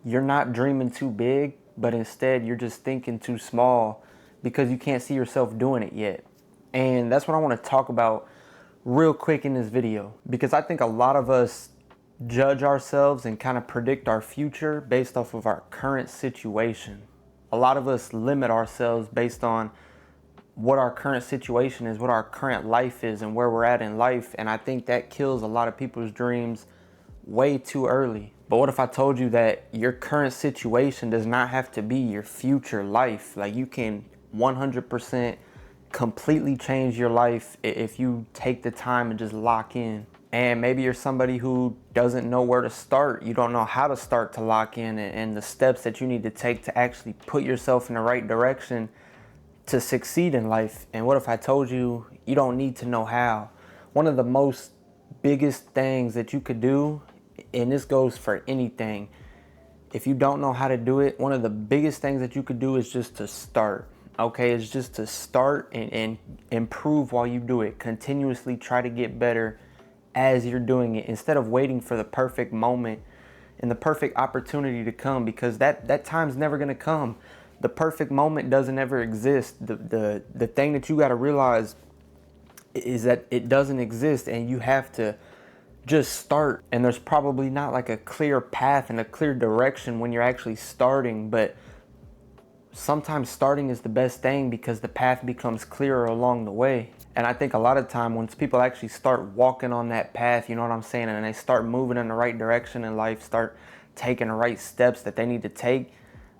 you're not dreaming too big, but instead you're just thinking too small because you can't see yourself doing it yet. And that's what I want to talk about real quick in this video, because I think a lot of us judge ourselves and kind of predict our future based off of our current situation. A lot of us limit ourselves based on what our current situation is, what our current life is, and where we're at in life. And I think that kills a lot of people's dreams way too early. But what if I told you that your current situation does not have to be your future life? Like, you can 100% completely change your life if you take the time and just lock in. And maybe you're somebody who doesn't know where to start. You don't know how to start to lock in, and the steps that you need to take to actually put yourself in the right direction to succeed in life. And what if I told you you don't need to know how? One of the most biggest things that you could do, and this goes for anything, if you don't know how to do it, one of the biggest things that you could do is just to start. Okay, it's just to start and improve while you do it. Continuously try to get better as you're doing it, instead of waiting for the perfect moment and the perfect opportunity to come, because that time's never going to come. The perfect moment doesn't ever exist. The thing that you got to realize is that it doesn't exist, and you have to just start. And there's probably not like a clear path and a clear direction when you're actually starting, but sometimes starting is the best thing because the path becomes clearer along the way. And I think a lot of time once people actually start walking on that path, you know what I'm saying, and they start moving in the right direction in life, start taking the right steps that they need to take,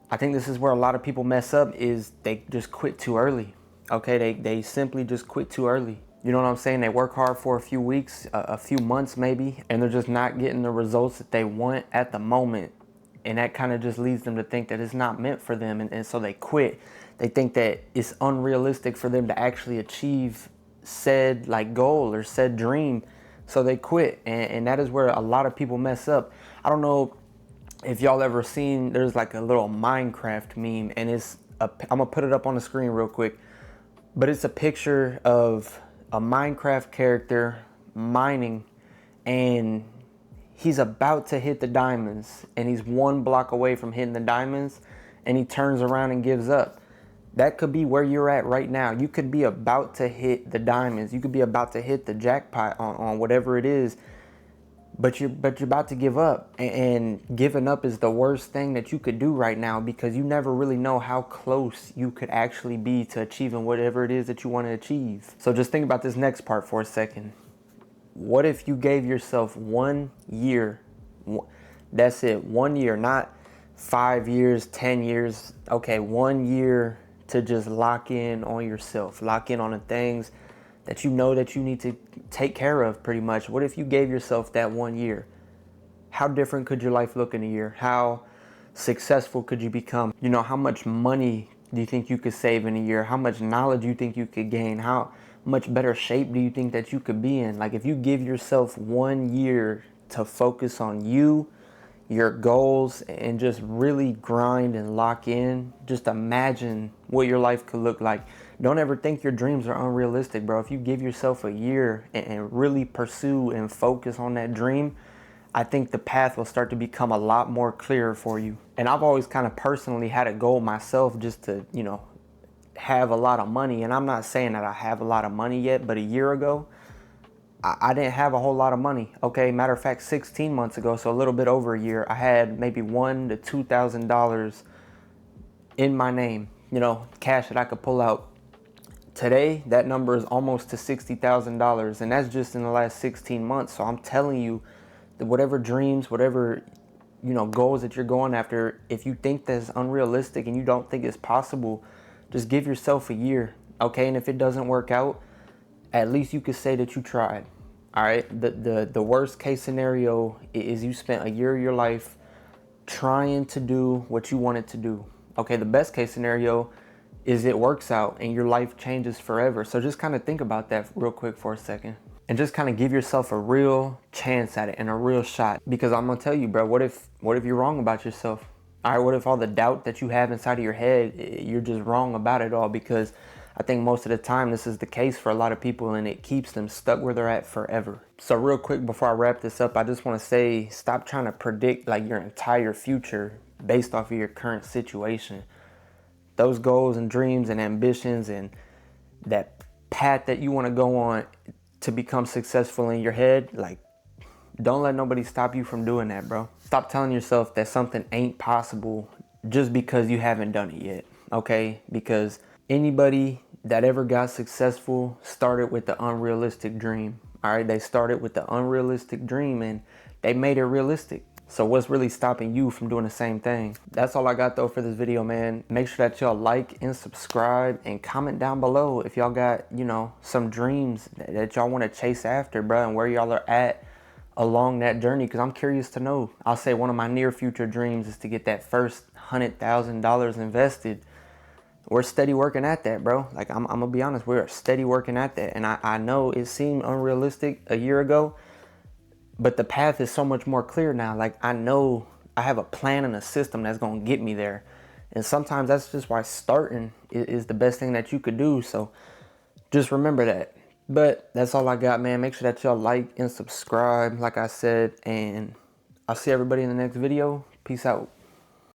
I think this is where a lot of people mess up, is they just quit too early. Okay, they simply just quit too early. You know what I'm saying? They work hard for a few weeks, a few months maybe, and they're just not getting the results that they want at the moment. And that kind of just leads them to think that it's not meant for them, and so they quit. They think that it's unrealistic for them to actually achieve said like goal or said dream, so they quit. And that is where a lot of people mess up. I don't know if y'all ever seen, there's like a little Minecraft meme, and I'm gonna put it up on the screen real quick, but it's a picture of a Minecraft character mining, and he's about to hit the diamonds, and he's one block away from hitting the diamonds, and he turns around and gives up. That could be where you're at right now. You could be about to hit the diamonds. You could be about to hit the jackpot on whatever it is, but you're about to give up. And giving up is the worst thing that you could do right now, because you never really know how close you could actually be to achieving whatever it is that you want to achieve. So just think about this next part for a second. What if you gave yourself 1 year? That's it, 1 year, not 5 years, 10 years. Okay, 1 year to just lock in on yourself, lock in on the things that you know that you need to take care of pretty much. What if you gave yourself that 1 year? How different could your life look in a year? How successful could you become? You know, how much money do you think you could save in a year? How much knowledge do you think you could gain? How much better shape do you think that you could be in? Like, if you give yourself 1 year to focus on you, your goals, and just really grind and lock in, just imagine what your life could look like. Don't ever think your dreams are unrealistic, bro. If you give yourself a year and really pursue and focus on that dream, I think the path will start to become a lot more clearer for you. And I've always kind of personally had a goal myself, just to, you know, have a lot of money. And I'm not saying that I have a lot of money yet, but a year ago, I didn't have a whole lot of money. Okay, matter of fact, 16 months ago, so a little bit over a year, I had maybe $1,000 to $2,000 in my name, you know, cash that I could pull out. Today, that number is almost to $60,000, and that's just in the last 16 months. So I'm telling you that whatever dreams, whatever, you know, goals that you're going after, if you think that's unrealistic and you don't think it's possible, just give yourself a year, okay? And if it doesn't work out, at least you could say that you tried. All right, the worst case scenario is you spent a year of your life trying to do what you wanted to do. Okay, the best case scenario is it works out and your life changes forever. So just kind of think about that real quick for a second, and just kind of give yourself a real chance at it and a real shot. Because I'm gonna tell you, bro, what if you're wrong about yourself? All right, what if all the doubt that you have inside of your head, you're just wrong about it all? Because I think most of the time this is the case for a lot of people, and it keeps them stuck where they're at forever. So real quick before I wrap this up, I just want to say, stop trying to predict like your entire future. based off of your current situation. Those goals and dreams and ambitions and that path that you want to go on to become successful in your head, like, don't let nobody stop you from doing that, bro. Stop telling yourself that something ain't possible just because you haven't done it yet, okay? Because anybody that ever got successful started with the unrealistic dream, all right? They started with the unrealistic dream and they made it realistic. So what's really stopping you from doing the same thing? That's all I got though for this video, man. Make sure that y'all like and subscribe and comment down below if y'all got, you know, some dreams that y'all want to chase after, bro, and where y'all are at along that journey, because I'm curious to know. I'll say one of my near future dreams is to get that first $100,000 invested. We're steady working at that, bro. Like, I'm gonna be honest, we're steady working at that. And I know it seemed unrealistic a year ago, but the path is so much more clear now. Like, I know I have a plan and a system that's gonna get me there. And sometimes that's just why starting is the best thing that you could do. So just remember that. But that's all I got, man. Make sure that y'all like and subscribe, like I said, and I'll see everybody in the next video. Peace out.